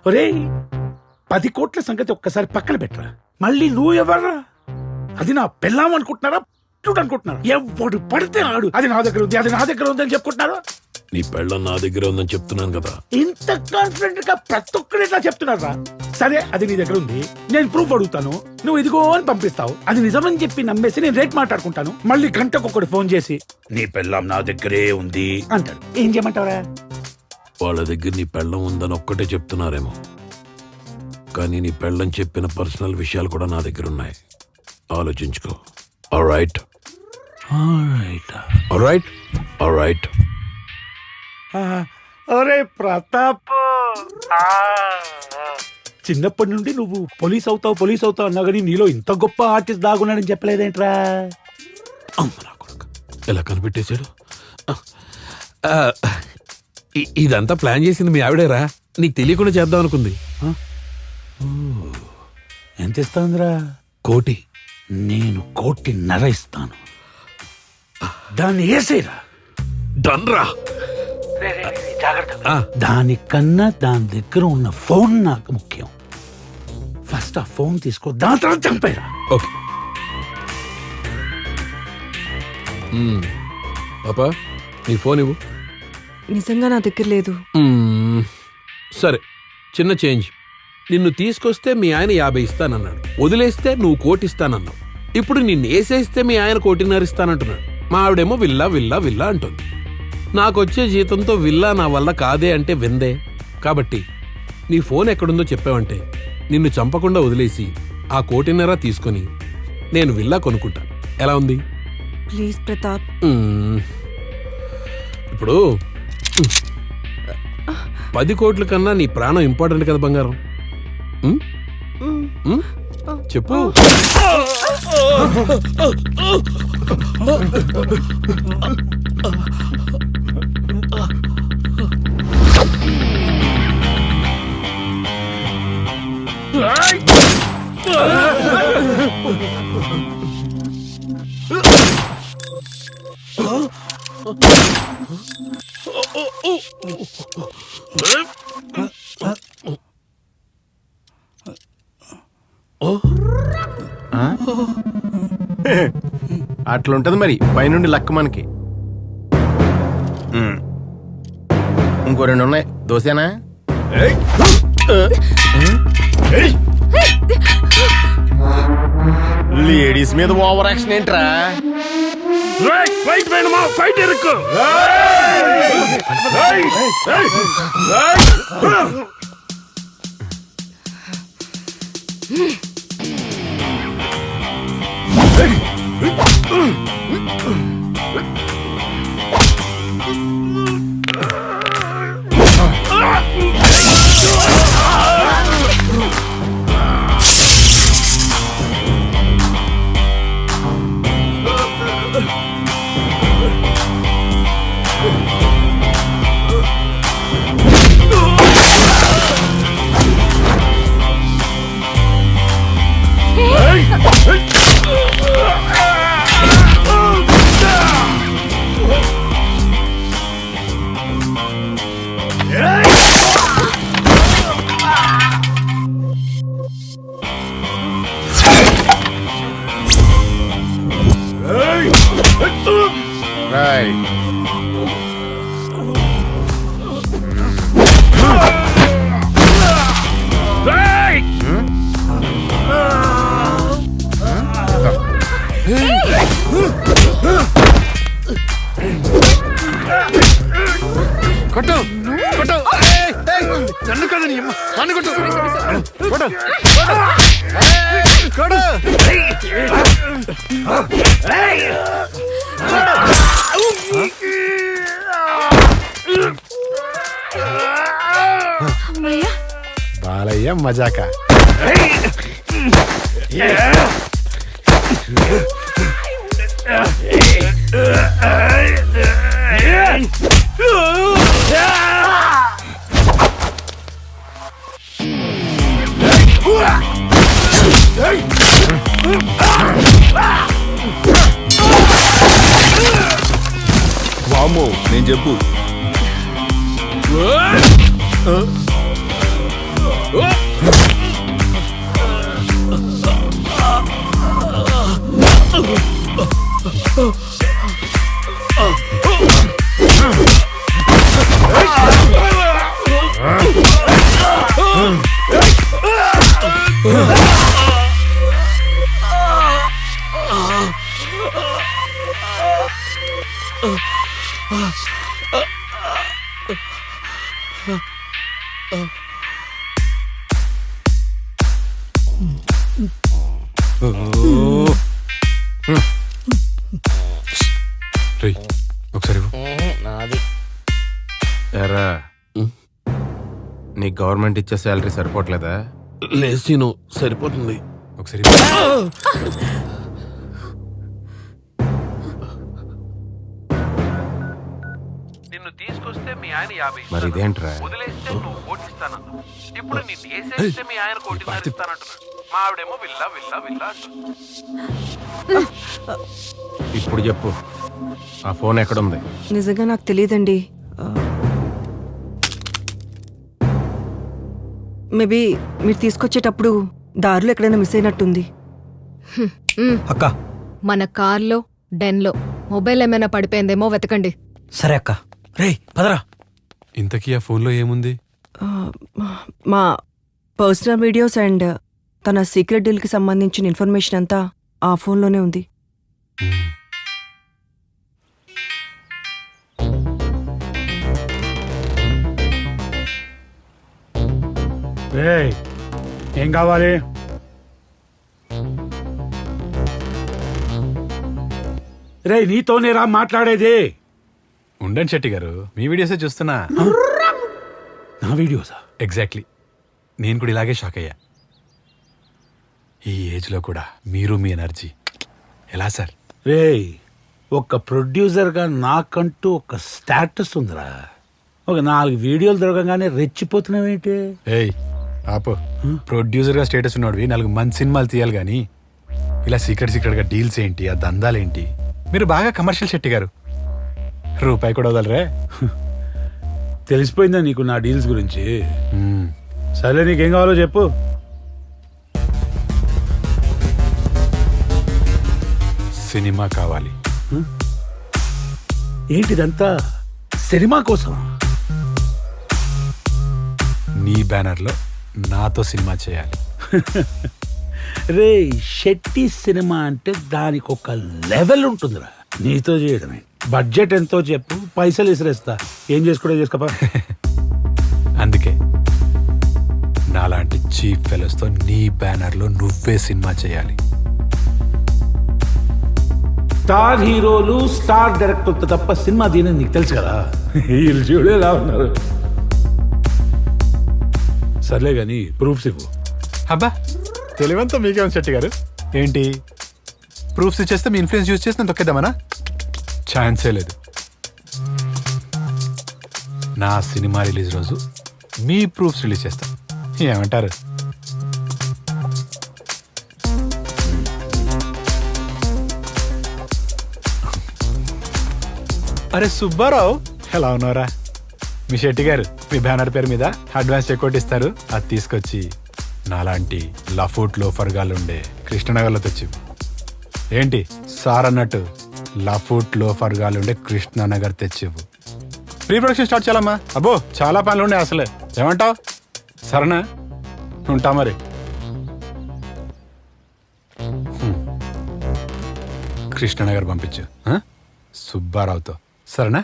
ఒరేయ్ 10 కోట్ల సంగతి ఒక్కసారి పక్కన పెట్టరా. మళ్ళీ నువ్వు ఎవర్రా? అది నా పెళ్ళాం అనుకుంటున్నారా, అనుకుంటున్నారా? ఎవడు పడితే ఆడు అది నా దగ్గర ఉంది, అది నా దగ్గర ఉందని చెప్పుకుంటున్నారు. నీ పెళ్ళం నా దగ్గర ఉందని చెప్తున్నాను కదా. ఇంత కాన్ఫిడెంట్ గా ప్రతి ఒక్కరు ఇట్లా చెప్తున్నారా? సరే అది నీ దగ్గర ఉంది, నేను ప్రూఫ్ అడుగుతాను, నువ్వు ఇదిగో అని పంపిస్తావు. అది నిజమని చెప్పి నమ్మేసి నేను రేట్ మాట్లాడుకుంటాను. మళ్ళీ గంటకొకడు ఫోన్ చేసి నీ పెళ్ళాం నా దగ్గరే ఉంది అంటాడు. ఏం చేయమంటావరా? వాళ్ళ దగ్గర నీ పెళ్ళం ఉందని ఒక్కటే చెప్తున్నారేమో, కానీ నీ పెళ్ళం చెప్పిన పర్సనల్ విషయాలు కూడా నా దగ్గర ఉన్నాయి. ఆలోచించుకో. Alright alright alright. అరే ప్రతాప్, చిన్నప్పటి నుండి నువ్వు పోలీస్ అవుతావు అన్నా కానీ నీలో ఇంత గొప్ప ఆర్టిస్ట్ దాగున్నాడని చెప్పలేదేంట్రా? అమ్మ నా కొడుకు ఎలా కనిపెట్టేశాడు. ఇదంతా ప్లాన్ చేసింది మీ ఆవిడేరా, నీకు తెలియకుండా చేద్దాం అనుకుంది. ఎంత ఇస్తాందిరా? 1 కోటి. నేను 1.5 కోటి ఇస్తాను. దాన్ని వేసేరా. డన్రా. దానికన్నా దాని దగ్గర ఉన్న ఫోన్ నాకు ముఖ్యం. ఫస్ట్ ఆ ఫోన్ తీసుకో, దాని తర్వాత చంపేరా. ఓకే పాపా, నీ ఫోన్ ఇవ్వు. నిజంగా నా దగ్గర లేదు. సరే, చిన్న చేంజ్. నిన్ను తీసుకొస్తే మీ ఆయన 50 ఇస్తానన్నాడు, వదిలేస్తే నువ్వు 1 కోటి ఇస్తానన్నావు. ఇప్పుడు నిన్ను వేసేస్తే మీ ఆయన 1.5 కోటి ఇస్తానంటున్నాడు. మా ఆవిడేమో విల్లా విల్లా విల్లా అంటుంది. నాకొచ్చే జీతంతో విల్లా నా వల్ల కాదే అంటే విందే. కాబట్టి నీ ఫోన్ ఎక్కడుందో చెప్పావంటే నిన్ను చంపకుండా వదిలేసి ఆ 1.5 కోటి తీసుకొని నేను విల్లా కొనుక్కుంటాను. ఎలా ఉంది? ప్లీజ్ ప్రతాప్. ఇప్పుడు 10 కోట్ల కన్నా నీ ప్రాణం ఇంపార్టెంట్ కదా బంగారం. చెప్పు. అట్లుంటది మరి పైనుండి లక్క మనకి. ఇంకో 2 ఉన్నాయి, దోసేనా? లేడీస్ మీద ఓవర్ యాక్షన్ ఏంట్రా? కొట్టు కొట్టు, నన్ను కదా నీ అమ్మ, నన్ను కొట్టు కొట్టు కొట్టు. బాలయ్య మజాక. వామ్మో, నేను చెప్పు. రేయ్, ఒకసారి ఇవ్వు. నాది ఎరా నీ గవర్నమెంట్ ఇచ్చే శాలరీ సరిపోవట్లేదా? లేసీను సరిపోతుంది. ఒకసారి ఇవ్వు. నిన్ను తీసుకొస్తే మీ ఆయన 50 మరి ఇదేంట్రా? వదిలేస్తే నువ్వు కోటిస్తానన్నావు. ఇప్పుడు నిన్ను వేసేస్తే మీ ఆయన 1.5 ఇస్తానంటున్నాడు. మా ఆవిడేమో విల్లా విల్లా విల్లా అంటుంది. ఇప్పుడు చెప్పు, ఆ ఫోన్ ఎక్కడుంది? నిజంగా నాకు తెలియదండి. మేబీ మీరు తీసుకొచ్చేటప్పుడు దారిలో ఎక్కడైనా మిస్ అయినట్టుంది. అక్క మన కార్లో డెన్లో మొబైల్ ఏమైనా పడిపోయిందేమో వెతకండి. సరే అక్క. రేయ్ పదరా. ఇంతకీ ఆ ఫోన్లో ఏముంది? మా పర్సనల్ వీడియోస్ అండ్ తన సీక్రెట్ డీల్కి సంబంధించిన ఇన్ఫర్మేషన్ అంతా ఆ ఫోన్లోనే ఉంది. రేయ్, ఏం కావాలి? రేయ్, నీతోనేరా మాట్లాడేది. ఉండండి శెట్టి గారు, మీ వీడియోసే చూస్తున్నా. నా వీడియోసా? ఎగ్జాక్ట్లీ, నేను కూడా ఇలాగే షాక్ అయ్యా. ఈ ఏజ్లో కూడా మీరు మీ ఎనర్జీ ఎలా సార్? రేయ్, ఒక ప్రొడ్యూసర్గా నాకంటూ ఒక స్టేటస్ ఉందిరా. ఒక 4 వీడియోలు దొరకగానే రెచ్చిపోతున్నావేంటి? ఏయ్ ఆపు. ప్రొడ్యూసర్గా స్టేటస్ ఉన్నవాడివి 4 మంచి సినిమాలు తీయాలి కానీ ఇలా సీక్రెట్గా డీల్స్ ఏంటి, ఆ దందాలేంటి? మీరు బాగా కమర్షియల్ శెట్టి గారు, రూపాయి కూడా వదలరే. తెలిసిపోయిందా నీకు నా డీల్స్ గురించి? సరే, నీకేం కావాలో చెప్పు. సినిమా కావాలి. ఏంటిదంతా సినిమా కోసం? నీ బ్యానర్లో నాతో సినిమా చేయాలి. రే, శెట్టి సినిమా అంటే దానికి ఒక లెవెల్ ఉంటుందిరా. నీతో చేయడమే. బడ్జెట్ ఎంతో చెప్పు, పైసలు ఇసిరేస్తా. ఏం చేసుకోవడం చేసుకోపా. అందుకే నాలాంటి చీఫ్ ఫెలోస్తో నీ బ్యానర్లో నువ్వే సినిమా చేయాలి. స్టార్ హీరోలు స్టార్ డైరెక్టర్తో తప్ప సినిమా దీని నీకు తెలుసు కదా. వీళ్ళు చూడేలా ఉన్నారు. సర్లే గాని ప్రూఫ్స్ ఇవ్వు. అబ్బా, తెలివంతా మీకే ఉంది శెట్టి గారు. ఏంటి ప్రూఫ్స్ ఇచ్చేస్తే మీ ఇన్ఫ్లుయెన్స్ యూజ్ చేస్తే నేను తొక్కేద్దామనా? ఛాన్సే లేదు. నా సినిమా రిలీజ్ రోజు మీ ప్రూఫ్స్ రిలీజ్ చేస్తా. ఏమంటారు? అరే సుబ్బారావు, ఎలా ఉన్నారా? మీ శెట్టి గారు మీ బ్యానర్ పేరు మీద అడ్వాన్స్ చెక్ ఒకటి ఇస్తారు. అది తీసుకొచ్చి నాలాంటి లఫూట్ లోఫర్గాలుండే కృష్ణనగర్లో తెచ్చి. ఏంటి సార్ అన్నట్టు లఫూట్ లోఫర్గాలుండే కృష్ణనగర్ తెచ్చివు. ప్రీ ప్రొడక్షన్ స్టార్ట్ చేయాలమ్మా. అబ్బో, చాలా పనులు ఉన్నాయి అసలే. ఏమంటావు? సరేనా? ఉంటా మరి. కృష్ణనగర్ పంపించు సుబ్బారావుతో, సరేనా?